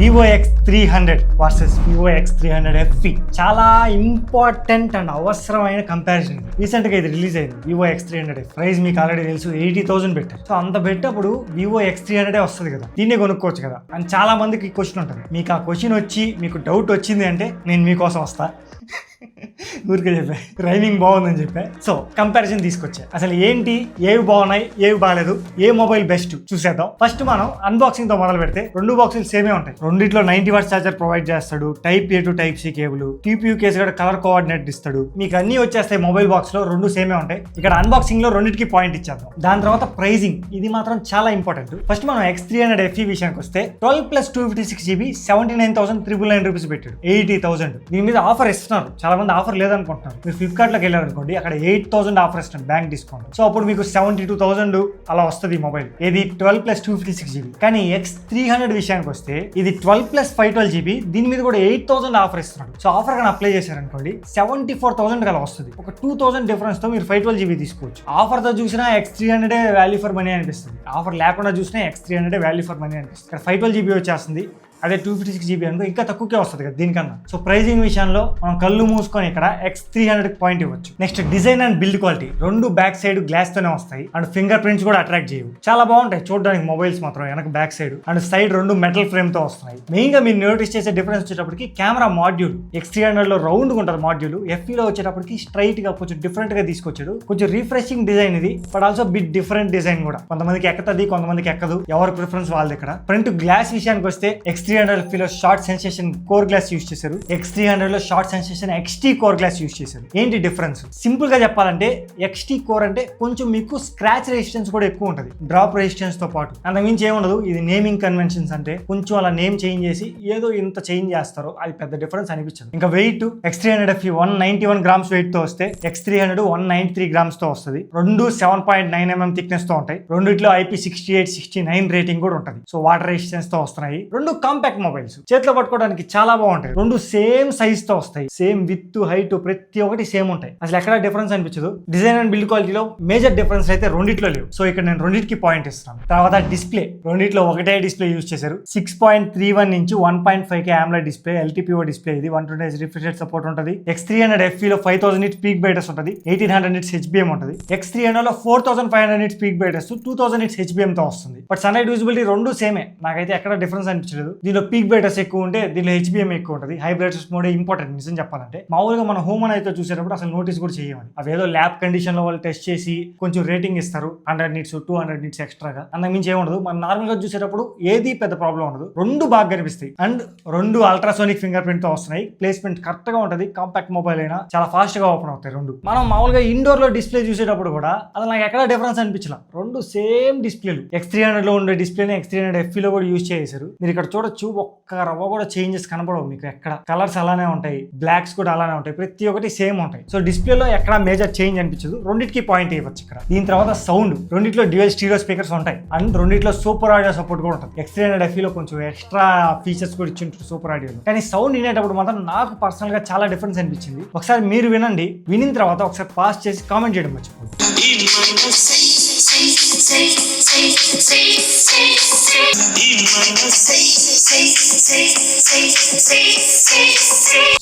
Vivo X300 versus Vivo X300 FE చాలా important and అవసరమైన comparison. Recent గా ఇది రిలీజ్ అయింది వివో X300 ప్రైస్ మీకు ఆల్రెడీ తెలుసు 80,000 పెట్టారు. సో అంత పెట్టినప్పుడు వివో X300 వస్తుంది కదా, దీన్నే కొనుక్కోవచ్చు కదా అని చాలా మందికి క్వశ్చన్ ఉంటుంది. మీకు ఆ క్వశ్చన్ వచ్చి మీకు డౌట్ వచ్చింది అంటే నేను మీకోసం వస్తా. ఊరికే చెప్పా, రైమింగ్ బాగుందని చెప్పా. సో కంపారిజన్ తీసుకొచ్చా. అసలు ఏంటి, ఏవి బాగున్నాయి, ఏవి బాగాలేదు, ఏ మొబైల్ బెస్ట్ చూసేద్దాం. ఫస్ట్ మనం అన్బాక్సింగ్ తో మొదలు పెడితే రెండు బాక్సులు సేమే ఉంటాయి. రెండిట్లో 90 వాట్స్ ఛార్జర్ ప్రొవైడ్ చేస్తాడు, Type A to Type C cable, TPU case కూడా కలర్ కోఆర్డినేట్ ఇస్తాడు. మీకు అన్ని వచ్చేస్తాయి మొబైల్ బాక్స్ లో, రెండు సేమే ఉంటాయి. ఇక్కడ అన్బాక్సింగ్ లో రెండింటికి పాయింట్ ఇచ్చేద్దాం. దాని తర్వాత ప్రైజింగ్, ఇది మాత్రం చాలా ఇంపార్టెంట్. ఫస్ట్ మనం X300 FE విషయానికి వస్తే 12+256GB 79,999 రూపీస్ పెట్టాడు, 80,000. దీని మీద ఆఫర్ ఇస్తున్నారు. చాలా మంది ఆఫర్ లేదనుకుంటున్నారు. మీరు ఫ్లిప్కార్ట్ లోకి వెళ్ళారనుకోండి, అక్కడ 8,000 ఆఫర్ ఇస్తుంది బ్యాంక్ డిస్కౌంట్. సో అప్పుడు మీకు 72,000 అలా వస్తుంది ఈ మొబైల్. ఇది 12+256GB. కానీ X300 విషయానికి వస్తే ఇది 12+512GB, దీని మీద కూడా 8,000 ఆఫర్ ఇస్తున్నాడు. సో ఆఫర్ కానీ అప్లై చేశారనుకోండి 74,000 అలా వస్తుంది. ఒక 2,000 డిఫరెన్స్ తో మీరు 512GB తీసుకోవచ్చు. ఆఫర్ తో చూసినా X300 వాల్యూ ఫర్ మనీ అనిపిస్తుంది, ఆఫర్ లేకుండా చూసినా X300 వాల్యూ ఫర్ మనీ అనిపిస్తుంది. ఇక్కడ 512GB వచ్చేస్తుంది, అదే 256GB అనుకో ఇంకా తక్కువకే వస్తుంది కదా దీనికన్నా. సో ప్రైజింగ్ విషయంలో మనం కళ్ళు మూసుకొని ఇక్కడ X300 పాయింట్ ఇవ్వచ్చు. Next design and build quality, రెండు బ్యాక్ సైడ్ గ్లాస్ తోనే వస్తాయి అండ్ ఫింగర్ ప్రింట్స్ కూడా అట్రాక్ట్ చేయవు. చాలా బాగుంటాయి చూడడానికి మొబైల్స్ మాత్రం. వెనక బ్యాక్ సైడ్ అండ్ సైడ్ రెండు మెటల్ ఫ్రేమ్ తో వస్తున్నాయి. మెయిన్ గా మీరు నోటీస్ చేసే డిఫరెన్స్ వచ్చేటప్పటికి కెమెరా మాడ్యూల్ X300 లో రౌండ్ గా ఉంటుంది మాడ్యూల్, FE లో వచ్చేటప్పటికి స్ట్రైట్ గా కొంచెం డిఫరెంట్ గా తీసుకొచ్చాడు. కొంచెం రిఫ్రెషింగ్ డిజైన్ ఇది, but also bit different design కూడా. కొంతమందికి ఎక్కుతుంది, కొంతమందికి ఎక్కదు, ఎవరి ప్రిఫరెన్స్ వాళ్ళది. ఇక్కడ ఫ్రంట్ గ్లాస్ విషయానికి వస్తే X300 FE లో short sensation core glass use చేశారు, X300 లో short sensation XT core glass use చేశారు. ఏంటి డిఫరెన్స్? సింపుల్ గా చెప్పాలంటే XT కోర్ అంటే కొంచెం మీకు స్క్రాచ్ రెసిస్టెన్స్ కూడా ఎక్కువ ఉంటుంది డ్రాప్ రెసిస్టెన్స్ తో పాటు. అంతకుమించి ఏముండదు. ఇది నేమింగ్ కన్వెన్షన్స్ అంటే కొంచెం అలా నేమ్ చేంజ్ చేసి ఏదో ఇంత చేంజ్ చేస్తారో, అది పెద్ద డిఫరెన్స్ అనిపించదు. ఇంకా wait X300 FE 191 grams wait తో వస్తే X300 193 గ్రామ్స్ తో వస్తుంది. రెండు 7.9 mm థిక్నెస్ తో ఉంటాయి. రెండిట్లో IP68, 69 రేటింగ్ కూడా ఉంటుంది. సో వాటర్ రెసిస్టెన్స్ తో వస్తున్నాయి. రెండు కాంపాక్ట్ మొబైల్స్, చేతిలో పట్టుకోవడానికి చాలా బాగుంటాయి. రెండు సేమ్ సైజ్ తో వస్తాయి, సేమ్ విత్ హైట్ ప్రతి ఒక్కటి సేమ్ ఉంటాయి. అసలు ఎక్కడ డిఫరెన్స్ అనిపించదు. డిజైన్ అండ్ బిల్డ్ క్వాలిటీలో మేజర్ డిఫరెన్స్ అయితే రెండిట్లో లేవు. సో ఇక్కడ నేను రెండింటికి పాయింట్ ఇస్తాను. తర్వాత డిస్ప్లే, రెండిట్లో ఒకటే డిస్ప్లే యూజ్ చేశారు. 6.31 inch 1.5K AMOLED display, LTPO display. ఇది 120Hz రిఫ్రెష్ రేట్ సపోర్ట్ ఉంటుంది. X300 FE లో 5,000 nits పీక్ బ్రైట్నెస్ ఉంటుంది, 1,800 nits HBM ఉంటుంది. X300 లో 4,500 nits peak brightness, 2,000 nits HBM తో వస్తుంది. బట్ సన్లైట్ విజిబిలిటీ రెండు సేమే, నాకైతే ఎక్కడ డిఫరెన్స్ అనిపించలేదు. దీనిలో పీక్ బ్రైట్నెస్ ఎక్కువ ఉంటే దీనిలో HBM ఎక్కువ ఉంటుంది. హై బ్రైట్నెస్ మోడ్ ఇంపార్టెంట్ నిజం చెప్పాలంటే. మామూలుగా మన హోమ్ అని అయితే చూసేటప్పుడు అసలు నోటీస్ కూడా చేయమని, అవేదో ల్యాబ్ కండిషన్ లో వాళ్ళు టెస్ట్ చేసి కొంచెం రేటింగ్ ఇస్తారు, 100 nits 200 nits ఎక్స్ట్రాగా. అంతకు మించి ఏముండదు. మనం నార్మల్ గా చూసేటప్పుడు ఏది పెద్ద ప్రాబ్లం ఉండదు. రెండు బాగా కనిపిస్తాయి అండ్ రెండు అల్ట్రాసోనిక్ ఫింగర్ ప్రింట్ తో వస్తున్నాయి. ప్లేస్మెంట్ కరెక్ట్ గా ఉంటుంది. కాంపాక్ట్ మొబైల్ అయినా చాలా ఫాస్ట్ గా ఓపెన్ అవుతాయి రెండు. మనం మామూలుగా ఇండోర్ లో డిస్ప్లే చూసేటప్పుడు కూడా అసలు నాకు ఎక్కడ డిఫరెన్స్ అనిపించలా. రెండు సేమ్ డిస్ప్లేలు. X300 లో ఉండే డిస్ప్లేని X300 FE లో కూడా యూజ్ చేశారు. మీరు ఇక్కడ చూడొచ్చు, ఒక్క రవ్వ కూడా చేంజెస్ కనపడవు మీకు ఎక్కడ. కలర్స్ అలానే ఉంటాయి, బ్లాక్స్ కూడా అలానే ఉంటాయి, ప్రతి ఒక్కటి సేమ్ ఉంటాయి. సో డిస్ప్లేలో ఎక్కడ మేజర్ చేంజ్ అనిపించదు. రెండింటికి పాయింట్ ఇవ్వచ్చు ఇక్కడ. దీని తర్వాత సౌండ్, రెండిట్లో డ్యూయల్ స్టీరియో స్పీకర్స్ ఉంటాయి అండ్ రెండిట్లో సూపర్ ఆడియో సపోర్ట్ కూడా ఉంటుంది. X300 FE లో కొంచెం ఎక్స్ట్రా ఫీచర్స్ కూడా ఇచ్చి ఉంటుంది సూపర్ ఆడియోలో. కానీ సౌండ్ వినేటప్పుడు మాత్రం నాకు పర్సనల్ గా చాలా డిఫరెన్స్ అనిపించింది. ఒకసారి మీరు వినండి, వినిన తర్వాత ఒకసారి పాస్ చేసి కామెంట్ చేయడం మర్చిపోండి.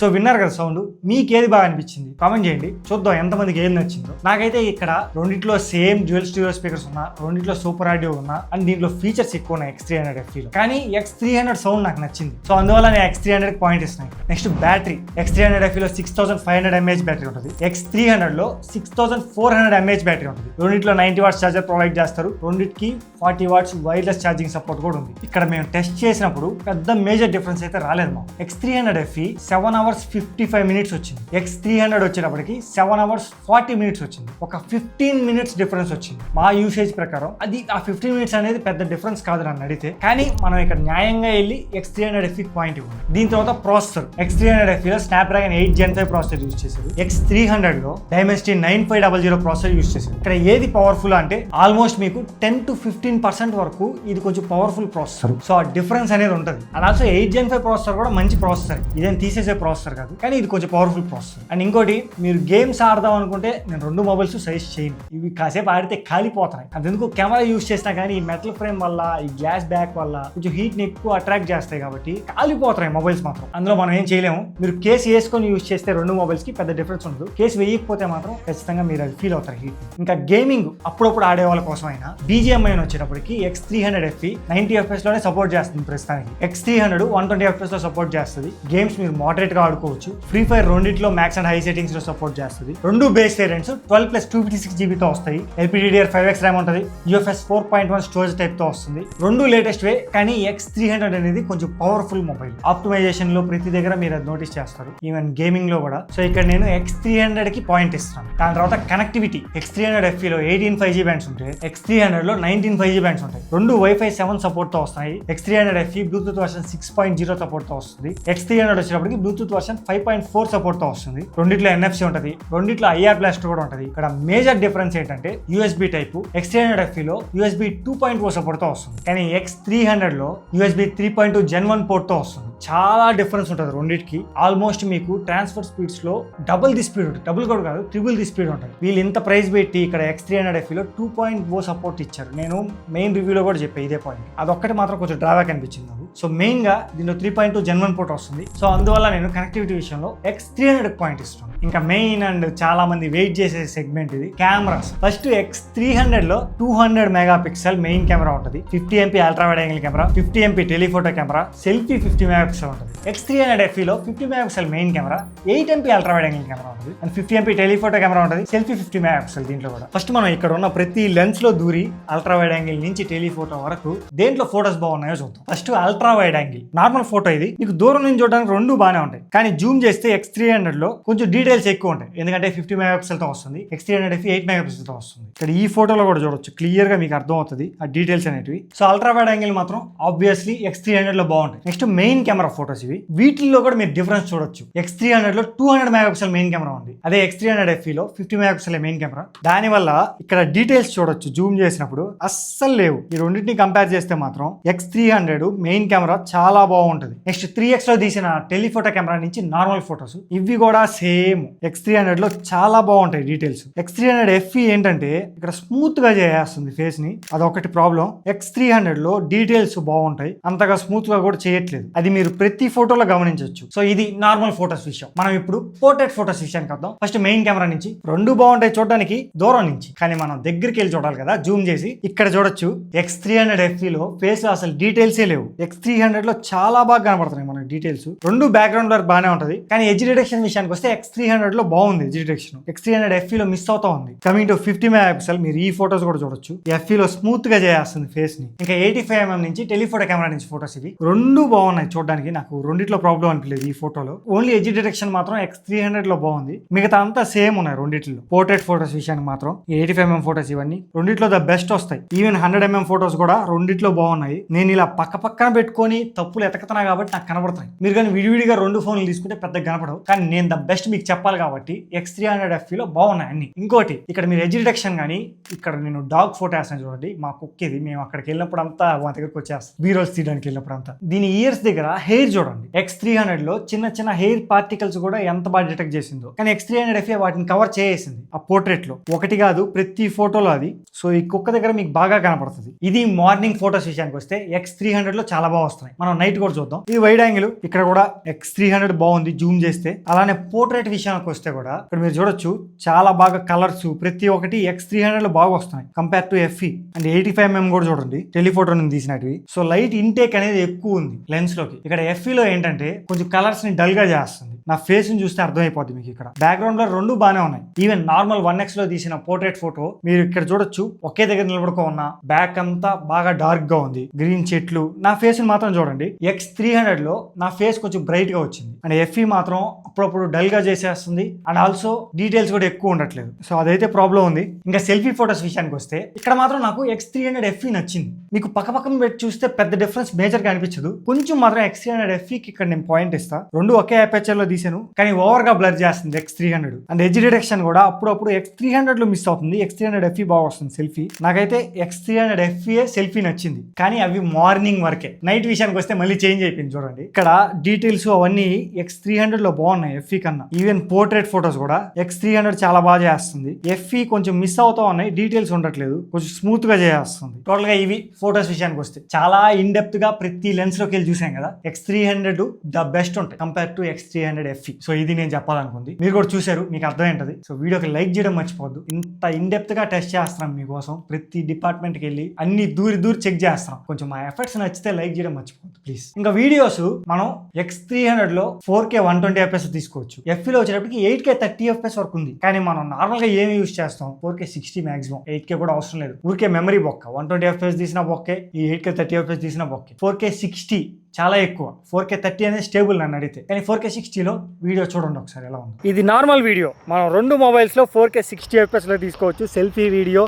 సో విన్నారు కదా సౌండ్, మీకు ఏది బాగా అనిపించింది కామెంట్ చేయండి, చూద్దాం ఎంతమందికి ఏది నచ్చిందో. నాకైతే ఇక్కడ రెండిట్లో సేమ్ డ్యూయల్ స్టీరియో స్పీకర్స్ ఉన్నా, రెండిట్లో సూపర్ ఆడియో ఉన్నా అండ్ దీంట్లో ఫీచర్స్ ఎక్కువ ఉన్నాయి X300 FE లో. కానీ X300 సౌండ్ నాకు నచ్చింది. సో అందువల్ల నేను X300 పాయింట్ ఇస్తున్నాను. నెక్స్ట్ బ్యాటరీ, X300 FE లో 6,500 mAh బ్యాటరీ ఉంటుంది. X300 లో 6,400 mAh బ్యాటరీ ఉంటుంది. రెండిట్లో 90 వాట్స్ ఛార్జర్ ప్రొవైడ్ చేస్తారు. రెండింటికి 40 వాట్స్ వైర్లెస్ ఛార్జింగ్ సపోర్ట్ కూడా ఉంది. ఇక్కడ మేము టెస్ట్ చేసినప్పుడు పెద్ద మేజర్ డిఫరెన్స్ అయితే రాలేదు మాకు. X300 FE 7 hours 55 minutes వచ్చింది. X300 వచ్చేటప్పటికి 7 hours 40 minutes వచ్చింది. ఒక 15 minutes డిఫరెన్స్ వచ్చింది మా యూసేజ్ ప్రకారం. అది ఆ 15 minutes అనేది పెద్ద డిఫరెన్స్ కాదు నన్ను అడిగితే. కానీ మనం ఇక్కడ న్యాయంగా వెళ్ళి X300 FE పాయింట్ ఇవ్వండి. దీని తర్వాత ప్రాసెసర్, X300 FE లో Snapdragon 8 Gen 5 ప్రాసెసర్ యూజ్ చేశారు. X300 లో Dimensity 9500 ప్రాసెసర్ యూజ్ చేశారు. ఇక్కడ ఏది పవర్ఫుల్ అంటే ఆల్మోస్ట్ మీకు 10 to 15% వరకు ఇది కొంచెం పవర్ఫుల్ ప్రాసెసర్. సో ఆ డిఫరెన్స్ అనేది ఉంటుంది. ఆల్సో 8 Gen 5 ప్రాసెసర్ కూడా మంచి ప్రాసెసర్, ఇదేం తీసేసే ప్రాసెసర్ కాదు, కానీ ఇది కొంచెం పవర్ఫుల్ ప్రాసెసర్. అండ్ ఇంకోటి, మీరు గేమ్స్ ఆడదాం అనుకుంటే నేను 2 మొబైల్స్ సజెస్ట్ చేయను, ఇవి కాసేపు ఆడితే కాలిపోతున్నాయి. అందుకు కెమెరా యూస్ చేసినా కానీ ఈ మెటల్ ఫ్రేమ్ వల్ల, ఈ గ్లాస్ బ్యాక్ వల్ల కొంచెం హీట్ ని ఎక్కువ అట్రాక్ట్ చేస్తాయి కాబట్టి కాలిపోతున్నాయి మొబైల్స్ మాత్రం. అందులో మనం ఏం చేయలేము. మీరు కేసు వేసుకొని యూస్ చేస్తే 2 మొబైల్స్ కి పెద్ద డిఫరెన్స్ ఉండదు, కేసు వేయకపోతే మాత్రం ఖచ్చితంగా మీరు అది ఫీల్ అవుతారు హీట్. ఇంకా గేమింగ్ అప్పుడప్పుడు ఆడే వాళ్ళ కోసం అయినా BGMI వచ్చేటప్పటికి X300 FE 90 FPS లోనే సపోర్ట్ చేస్తుంది ప్రస్తుతానికి. X300 120 FPS లో సపోర్ట్ చేస్తుంది. గేమ్స్ మీరు మోడరేట్ గా ఆడుకోవచ్చు. ఫ్రీ ఫైర్ రెండిట్లో మ్యాక్స్ అండ్ హై సెట్టింగ్స్ లో సపోర్ట్ చేస్తుంది. 2 బేస్ వేరియంట్స్ 12+256 GB తో వస్తాయి. LPDDR5X ర్యామ్ ఉంటుంది. UFS 4.1 స్టోరేజ్ టైప్ తో వస్తుంది. 2 లేటెస్ట్ వే, కానీ X300 అనేది కొంచెం పవర్ఫుల్ మొబైల్. ఆప్టిమైజేషన్ లో ప్రతి దగ్గర మీరు అది నోటీస్ చేస్తారు, ఈవెన్ గేమింగ్ లో కూడా. సో ఇక్కడ నేను X300 కి పాయింట్ ఇస్తాను. దాని తర్వాత కనెక్టివిటీ, X300 FE లో 18 5G బ్యాండ్స్ ఉంటాయి, X300 లో 19 5G బ్యాండ్స్ ఉంటాయి. 2 Wi-Fi 7 సపోర్ట్ తో వస్తాయి. X300 FE Bluetooth version 6.0 support తో వస్తుంది. X300 వచ్చేటప్పటికి బ్లూటూత్ వర్షన్ 5.4 సపోర్ట్ తో వస్తుంది. రెండిట్లో NFC ఉంటుంది, రెండిట్లో IR బ్లాస్టర్ కూడా ఉంటుంది. ఇక్కడ మేజర్ డిఫరెన్స్ ఏంటంటే USB టైప్. X300 FE లో USB 2.0 సపోర్ట్ తో వస్తుంది, కానీ X300 లో USB 3.2 Gen 1 పోర్ట్ తో వస్తుంది. చాలా డిఫరెన్స్ ఉంటుంది రెండింటికి. ఆల్మోస్ట్ మీకు ట్రాన్స్ఫర్ స్పీడ్స్ లో డబుల్ ది స్పీడ్ ఉంటుంది, డబుల్ కూడా కాదు, ట్రిపుల్ ది స్పీడ్ ఉంటుంది. వీళ్ళు ఇంత ప్రైస్ పెట్టి ఇక్కడ X300 FE లో 2.0 సపోర్ట్ ఇచ్చారు. నేను మెయిన్ రివ్యూలో కూడా చెప్పాను ఇదే పాయింట్. అదొక్కటి మాత్రం కొంచెం డ్రాబ్యాక్ అనిపించింది నాకు. సో మెయిన్ గా దీనిలో 3.2 Gen 1 పోర్ట్ వస్తుంది. సో అందువల్ల నేను కనెక్టివిటీ విషయంలో X300 పాయింట్ ఇస్తాను. ఇంకా మెయిన్ అండ్ చాలా మంది వెయిట్ చేసే సెగ్మెంట్ ఇది, కెమెరాస్. ఫస్ట్ X300 లో 200 మెగాపిక్సెల్ మెయిన్ కెమెరా ఉంటుంది. 50 MP ultra wide angle camera, 50 MP telephoto camera, selfie 50 megapixel ఉంటుంది. X300 FE లో 50 megapixel main camera, 8 MP ultra wide angle camera ఉంటుంది, అండ్ 50 MP టెలిఫోటో కెమెరా ఉంటుంది, selfie 50 megapixel. దీంట్లో కూడా first మనం ఇక్కడ ఉన్న ప్రతి లెన్స్ లో దూరి అల్ట్రా వైడ్ యాంగిల్ నుంచి టెలిఫోటో వరకు దేంట్లో ఫోటోస్ బాగున్నాయో చూద్దాం. First ultra wide angle. Normal photo ఇది, మీకు దూరం నుంచి చూడడానికి 2 బాగానే ఉంటాయి, కానీ జూమ్ చేస్తే X300 లో కొంచెం డీటెయిల్స్ ఎక్కువ ఉంటాయి, ఎందుకంటే 50 మెగాపిక్సెల్ తో వస్తుంది. X300 FE 8 మెగాపిక్సెల్ తో వస్తుంది. ఇక్కడ ఈ ఫోటోలో కూడా చూడొచ్చు, క్లియర్ గా మీకు అర్థం అవుతుంది ఆ డీటెయిల్స్ అనేటివి. సో అల్ట్రా వైడ్ యాంగిల్ మాత్రం ఆబ్వియస్లీ X300 లో బాగుంటాయి. నెక్స్ట్ మెయిన్ కెమెరా ఫోటోస్ ఇవి, వీటిల్లో కూడా మీరు డిఫరెన్స్ చూడొచ్చు. X300 లో 200 మెగాపిక్సెల్ మెయిన్ కెమెరా ఉంది, అదే X300 FE లో 50 మెగాపిక్సెల్ మెయిన్ కెమెరా. దాని వల్ల ఇక్కడ డీటెయిల్స్ చూడొచ్చు, జూమ్ చేసినప్పుడు అస్సలు లేవు. ఈ రెండింటిని కంపేర్ చేస్తే మాత్రం X300 మెయిన్ కెమెరా చాలా బాగుంటుంది. నెక్స్ట్ 3x లో తీసిన టెలిఫోటో కెమెరా నుంచి నార్మల్ ఫోటోస్, ఇవి కూడా సేమ్ X300 లో చాలా బాగుంటాయి డీటెయిల్స్. X300 FE ఏంటంటే ఇక్కడ స్మూత్ గా చేస్తుంది ఫేస్ ని, అదొకటి ప్రాబ్లం. X300 లో డీటెయిల్స్ బాగుంటాయి, అంతగా స్మూత్ గా కూడా చేయట్లేదు, అది మీరు ప్రతి ఫోటోలో గమనించవచ్చు. సో ఇది నార్మల్ ఫోటోస్ విషయం. మనం ఇప్పుడు పోర్ట్రేట్ ఫోటోస్ విషయానికి వద్దాం. ఫస్ట్ మెయిన్ కెమెరా నుంచి 2 బాగుంటాయి చూడడానికి దూరం నుంచి, కానీ మనం దగ్గరికి వెళ్ళి చూడాలి కదా జూమ్ చేసి. ఇక్కడ చూడొచ్చు X300 FE లో ఫేస్ లో అసలు డీటెయిల్సే లేవు. X300 లో చాలా బాగా కనబడుతున్నాయి మనకి డీటెయిల్స్. 2 బ్యాక్గ్రౌండ్ వర్క్ బాగానే ఉంటది, కానీ ఎడ్జ్ డిటెక్షన్ విషయానికి వస్తే X300 లో బాగుంది ఎడ్జ్ డిటెక్షన్. X300 FE లో మిస్ అవుతా ఉంది. కమింగ్ టు 50 మెగాపిక్సెల్, మీరు ఈ ఫోటోస్ కూడా చూడొచ్చు. FE లో స్మూత్ గా చేస్తుంది ఫేస్ ని. ఇంకా 85mm నుంచి టెలిఫోటో కెమెరా నుంచి ఫోటోస్ ఇవి 2 బాగున్నాయి చూడడానికి. నాకు రెండిట్లో ప్రాబ్లం అనిపించలేదు ఈ ఫోటోలో. ఓన్లీ ఎడ్జ్ డిటెక్షన్ మాత్రం X300 లో బాగుంది, మిగతా అంతా సేమ్ ఉన్నాయి రెండిట్లో. పోర్ట్రేట్ ఫోటోస్ విషయానికి మాత్రం 85mm ఫోటోస్ ఇవన్నీ రెండిట్లో ద బెస్ట్ వస్తాయి. ఈవెన్ 100mm ఫోటోస్ కూడా రెండిట్లో బాగున్నాయి. నేను ఇలా పక్కన పెట్టుకొని తప్పులు ఎతకతున్నా కాబట్టి నాకు కనబడుతున్నాయి. మీరు కానీ విడివిడిగా 2 ఫోన్లు తీసుకుంటే పెద్దగా కనపడవు, కానీ నేను ద బెస్ట్ మీకు చెప్పాలి కాబట్టి X300 FE లో బాగున్నాయి అన్ని. ఇంకోటి, ఇక్కడ మీరు ఎడ్జ్ డిటెక్షన్ కానీ, ఇక్కడ నేను డాగ్ ఫోటో వేస్తాను చూడండి, మా కుక్ ఇది. మేము అక్కడికి వెళ్ళినప్పుడు అంతా మా దగ్గరకు వచ్చేస్తాం, బీరోల్స్ తీయడానికి వెళ్ళినప్పుడు అంతా. దీని ఇయర్స్ దగ్గర హెయిర్ చూడండి. X300 లో చిన్న హెయిర్ పార్టికల్స్ కూడా ఎంత బాగా డిటెక్ట్ చేసిందో, కానీ X300 FE వాటిని కవర్ చేసింది ఆ పోర్ట్రేట్ లో. ఒకటి కాదు, ప్రతి ఫోటోలో అది. సో ఈ కుక్క దగ్గర మీకు బాగా కనపడుతుంది. ఇది మార్నింగ్ ఫోటోస్ విషయానికి వస్తే X300 లో చాలా బాగా వస్తున్నాయి. మనం నైట్ కూడా చూద్దాం. ఇది వైడ్ యాంగిల్, ఇక్కడ కూడా X300 బాగుంది జూమ్ చేస్తే. అలానే పోర్ట్రేట్ విషయానికి వస్తే కూడా ఇక్కడ మీరు చూడొచ్చు, చాలా బాగా కలర్స్ ప్రతి ఒక్కటి X300 లో బాగా వస్తున్నాయి compare to FE. And 85mm కూడా చూడండి టెలిఫోటో నుంచి తీసినవి. సో లైట్ ఇంటేక్ అనేది ఎక్కువ ఉంది లెన్స్ లోకి. ఇక్కడ FE లో ఏంటంటే కొంచెం కలర్స్ ని డల్ గా చేస్తుంది. నా ఫేస్ ని చూస్తే అర్థమైపోద్ది మీకు. ఇక్కడ బ్యాక్గ్రౌండ్ లో 2 బాగానే ఉన్నాయి. ఈవెన్ నార్మల్ 1x లో తీసిన పోర్ట్రేట్ ఫోటో మీరు ఇక్కడ చూడొచ్చు, ఒకే దగ్గర నిలబడుకో ఉన్న బ్యాక్ అంతా బాగా డార్క్ గా ఉంది, గ్రీన్ చెట్లు. నా ఫేస్ ని మాత్రం చూడండి, X300 లో నా ఫేస్ కొంచెం బ్రైట్ గా వచ్చింది, అండ్ FE మాత్రం అప్పుడప్పుడు డల్ గా చేసేస్తుంది, అండ్ ఆల్సో డీటెయిల్స్ కూడా ఎక్కువ ఉండట్లేదు. సో అదైతే ప్రాబ్లం ఉంది. ఇంకా సెల్ఫీ ఫోటోస్ విషయానికి వస్తే ఇక్కడ మాత్రం నాకు X300 FE నచ్చింది. మీకు పక్కన పెట్టి చూస్తే పెద్ద డిఫరెన్స్ మేజర్ గా అనిపించదు. కొంచెం మాత్రం X300 FE కి ఇక్కడ నేను పాయింట్ ఇస్తా. 2 ఒకే అపర్చర్ లో తీసాను, కానీ ఓవర్ గా బ్లర్ చేస్తుంది X300. అండ్ ఎడ్జ్ డిటెక్షన్ కూడా అప్పుడప్పుడు X300 లో మిస్ అవుతుంది. X300 FE బాగా వస్తుంది సెల్ఫీ. నాకైతే X300 FE సెల్ఫీ నచ్చింది, కానీ అవి మార్నింగ్ వరకే. నైట్ విషయానికి వస్తే మళ్ళీ చేంజ్ అయిపోయింది చూడండి. ఇక్కడ డీటెయిల్స్ అవన్నీ X300 లో బాగున్నాయి FE కన్నా. ఈవెన్ పోర్ట్రేట్ ఫోటోస్ కూడా X300 చాలా బాగా చేస్తుంది. FE కొంచెం మిస్ అవుతా ఉన్నాయి, డీటెయిల్స్ ఉండట్లేదు, కొంచెం స్మూత్ గా చేస్తుంది. టోటల్ గా ఇవి ఫోటోస్ విషయానికి వస్తే చాలా ఇన్ డెప్త్ గా ప్రతి లెన్స్ లోకి వెళ్ళి చూసాం కదా. X300 ద బెస్ట్ ఉంటాయి compare to X300 FE. So ఇది నేను చెప్పాలనుకుంది, మీరు కూడా చూసారు, మీకు అర్థమైంటది. సో వీడియోకి లైక్ చేయడం మర్చిపోద్దు. ఇంత ఇన్ డెప్త్ గా టెస్ట్ చేస్తున్నాం మీకోసం, ప్రతి డిపార్ట్మెంట్ కి వెళ్ళి అన్ని దూరి చెక్ చేస్తున్నాం. కొంచెం మా ఎఫర్ట్స్ నచ్చితే లైక్ చేయడం మర్చిపోద్దు ప్లీజ్. ఇంకా వీడియోస్ మనం X300 లో 4K 120 FPS తీసుకోవచ్చు. FE లో వచ్చేటప్పటికి 8K 30 FPS వరకు ఉంది. కానీ మనం నార్మల్ గా ఏమి యూస్ చేస్తాం, 4K 60 మాక్సిమం, 8K కూడా అవసరం లేదు. ఊరికే మెమరీ బొక్క, 120 FPS తీసిన బొక్కే, ఈ 8K 30 FPS తీసిన బొక్కే. 4K 60 చాలా ఎక్కువ, 4K 30 అనేది స్టేబుల్ నన్ను అడిగితే. కానీ 4K 60లో వీడియో చూడండి ఒకసారి ఎలా ఉంది. ఇది నార్మల్ వీడియో, మనం 2 మొబైల్స్లో 4K 60 FPSలో తీసుకోవచ్చు. సెల్ఫీ వీడియో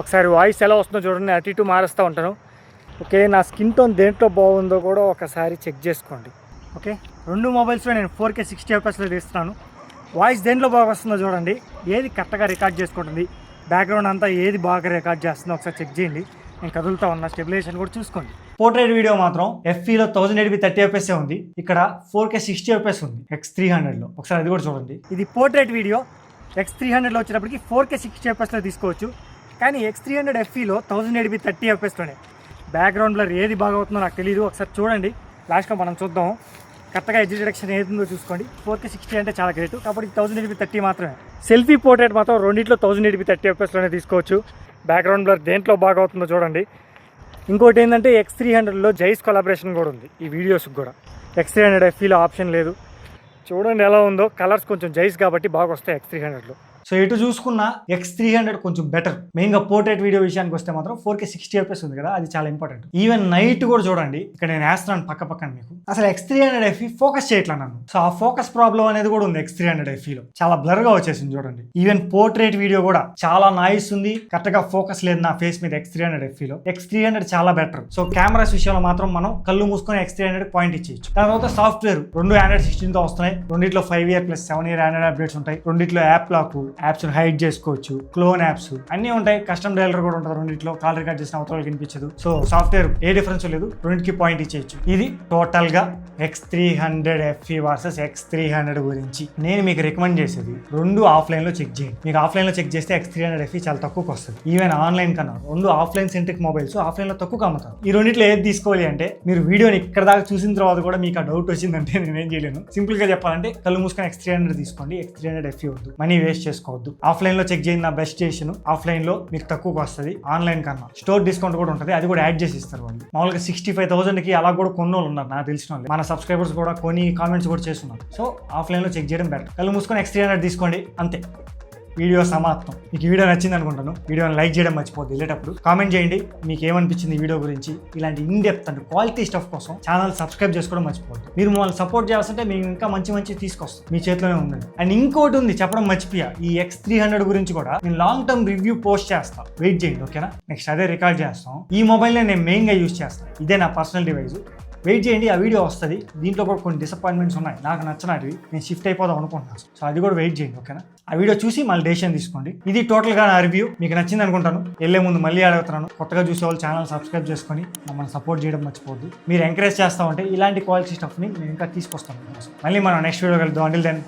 ఒకసారి వాయిస్ ఎలా వస్తుందో చూడండి, అటు ఇటు మారుస్తూ ఉంటాను. ఓకే, నా స్కిన్ టోన్ దేంట్లో బాగుందో కూడా ఒకసారి చెక్ చేసుకోండి. ఓకే, 2 మొబైల్స్లో నేను 4K 60 FPSలో తీస్తున్నాను. వాయిస్ దేంట్లో బాగా వస్తుందో చూడండి, ఏది కరెక్ట్గా రికార్డ్ చేసుకుంటుంది, బ్యాక్గ్రౌండ్ అంతా ఏది బాగా రికార్డ్ చేస్తుందో ఒకసారి చెక్ చేయండి. నేను కదులుతా ఉన్న స్టెబిలైజేషన్ కూడా చూసుకోండి. పోర్ట్రేట్ వీడియో మాత్రం FEలో 1080p 30 FPS ఉంది, ఇక్కడ 4K 60 FPS ఉంది X300లో. ఒకసారి అది కూడా చూడండి. ఇది పోర్ట్రేట్ వీడియో X300లో వచ్చేటప్పటికి 4K 60 FPSలో తీసుకోవచ్చు. కానీ X300 FEలో 1080p 30 FPSలోనే. బ్యాక్గ్రౌండ్ బ్లర్ ఏది బాగా అవుతుందో నాకు తెలియదు, ఒకసారి చూడండి. లాస్ట్లో మనం చూద్దాం కరెక్ట్గా ఎడ్జ్ డిటెక్షన్ ఏదో చూసుకోండి. 4K 60 అంటే చాలా గ్రేట్, కాబట్టి 1080p 30 మాత్రమే. సెల్ఫీ పోర్ట్రేట్ మాత్రం రెండింటిలో 1080p 30 FPSలోనే తీసుకోవచ్చు. బ్యాక్గ్రౌండ్ బ్లర్ దేంట్లో బాగా అవుతుందో చూడండి. ఇంకోటి ఏంటంటే X300లో జైస్ కొలాబరేషన్ కూడా ఉంది ఈ వీడియోస్కి కూడా. X300 FEలో ఆప్షన్ లేదు. చూడండి ఎలా ఉందో, కలర్స్ కొంచెం జైస్ కాబట్టి బాగా వస్తాయి X300లో. సో ఎటు చూసుకున్న X300 కొంచెం బెటర్. మెయిన్గా పోర్ట్రేట్ వీడియో విషయానికి వస్తే మాత్రం 4K 60 FPS ఉంది కదా, అది చాలా ఇంపార్టెంట్. ఈవెన్ నైట్ కూడా చూడండి, ఇక్కడ నేను వేస్తున్నాను పక్కన మీకు. అసలు X300 FE ఫోకస్ చేయట్లా నన్ను. సో ఆ ఫోకస్ ప్రాబ్లం అనేది కూడా ఉంది X300 FEలో, చాలా బ్లర్ గా వచ్చేసింది చూడండి. ఈవెన్ పోర్ట్రేట్ వీడియో కూడా చాలా నాయిస్ ఉంది, కరెక్ట్ గా ఫోకస్ లేదు నా ఫేస్ మీద X300 FEలో. X300 చాలా బెటర్. సో కెమెరాస్ విషయంలో మాత్రం మనం కళ్ళు మూసుకొని X300 పాయింట్ ఇచ్చేయచ్చు. దాని తర్వాత సాఫ్ట్వేర్ 2 Android 16తో వస్తున్నాయి. రెండిట్లో 5 year + 7 year Android అప్డేట్స్ ఉంటాయి. రెండిట్లో యాప్ లాక్, యాప్స్ హైడ్ చేసుకోవచ్చు, క్లోన్ యాప్స్ అన్నీ ఉంటాయి. కస్టమ్ డైలర్ కూడా ఉంటుంది రెండిట్లో, కాల్ రికార్డ్ చేసిన అవతలకి వినిపించదు. సో సాఫ్ట్వేర్ ఏ డిఫరెన్స్ లేదు, రెండింటికి పాయింట్ ఇచ్చేయచ్చు. ఇది టోటల్ గా X300 FE వర్సెస్ X300 గురించి నేను మీకు రికమెండ్ చేసేది. 2 ఆఫ్లైన్ లో చెక్ చేయండి. మీకు ఆఫ్లైన్ లో చెక్ చేస్తే X300 FE చాలా తక్కువకి వస్తుంది. ఈవెన్ ఆన్లైన్ కన్నా 2 ఆఫ్లైన్ సెంట్రిక్ మొబైల్స్ ఆఫ్లైన్ లో తక్కువ అమ్ముతారు. ఈ రెండిట్లో ఏది తీసుకోవాలి అంటే, మీరు వీడియోని ఇక్కడ దాకా చూసిన తర్వాత కూడా మీకు ఆ డౌట్ వచ్చిందంటే నేనేం చేయలేను. సింపుల్ గా చెప్పాలంటే కళ్ళు మూసుకొని X300 తీసుకోండి, X300 FE వద్దు, మనీ వేస్ట్ చేసుకోవద్దు. ఆఫ్లైన్ లో చెక్ చేయండి, నా బెస్ట్ స్టేషన్. ఆఫ్లైన్ లో మీకు తక్కువకి వస్తుంది, ఆన్లైన్ కన్నా స్టోర్ డిస్కౌంట్ కూడా ఉంటుంది, అది కూడా యాడ్ చేసి ఇస్తారు వాళ్ళు. మామూలుగా 65,000కి అలా కూడా కొన్నోళ్ళు ఉన్నారు నాకు తెలిసిన వాళ్ళు. మన సబ్స్క్రైబర్స్ కూడా కొన్ని కామెంట్స్ కూడా చేస్తున్నారు. సో ఆఫ్లైన్ లో చెక్ చేయడం బెటర్. కళ్ళు మూసుకొని X300 తీసుకోండి, అంతే. వీడియో సమాప్తం. మీకు వీడియో నచ్చింది అనుకుంటాను. వీడియోని లైక్ చేయడం మర్చిపోద్దు. వెళ్ళేటప్పుడు కామెంట్ చేయండి మీకు ఏమనిపించింది వీడియో గురించి. ఇలాంటి in depth and quality stuff కోసం ఛానల్ సబ్స్క్రైబ్ చేసుకోవడం మర్చిపోద్దు. మీరు మమ్మల్ని సపోర్ట్ చేయాల్సింటే మేము ఇంకా మంచి తీసుకొస్తాం, మీ చేతిలోనే ఉందండి. అండ్ ఇంకోటి ఉంది చెప్పడం మర్చిపోయా, ఈ X300 గురించి కూడా నేను లాంగ్ టర్మ్ రివ్యూ పోస్ట్ చేస్తాను, వెయిట్ చేయండి ఓకేనా. నెక్స్ట్ అదే రికార్డ్ చేస్తాం. ఈ మొబైల్ని నేను మెయిన్గా యూజ్ చేస్తాను, ఇదే నా పర్సనల్ డివైస్. వెయిట్ చేయండి, ఆ వీడియో వస్తుంది. దీంట్లో కూడా కొన్ని డిసప్పాయింట్మెంట్స్ ఉన్నాయి, నాకు నచ్చినవి. నేను షిఫ్ట్ అయిపోదాం అనుకుంటున్నాను. సో అది కూడా వెయిట్ చేయండి ఓకేనా. ఆ వీడియో చూసి మళ్ళీ డెసిషన్ తీసుకోండి. ఇది టోటల్గా నా రివ్యూ. మీకు నచ్చింది అనుకుంటాను. వెళ్ళే ముందు మళ్ళీ అడుగుతున్నాను, కొత్తగా చూసే వాళ్ళు ఛానల్ సబ్స్క్రైబ్ చేసుకొని మమ్మల్ని సపోర్ట్ చేయడం మర్చిపోద్దు. మీరు ఎంకరేజ్ చేస్తూ ఉంటే ఇలాంటి క్వాలిటీ స్టఫ్ని నేను ఇంకా తీసుకొస్తాను. మళ్ళీ మనం నెక్స్ట్ వీడియో కలుద్దాం. Until then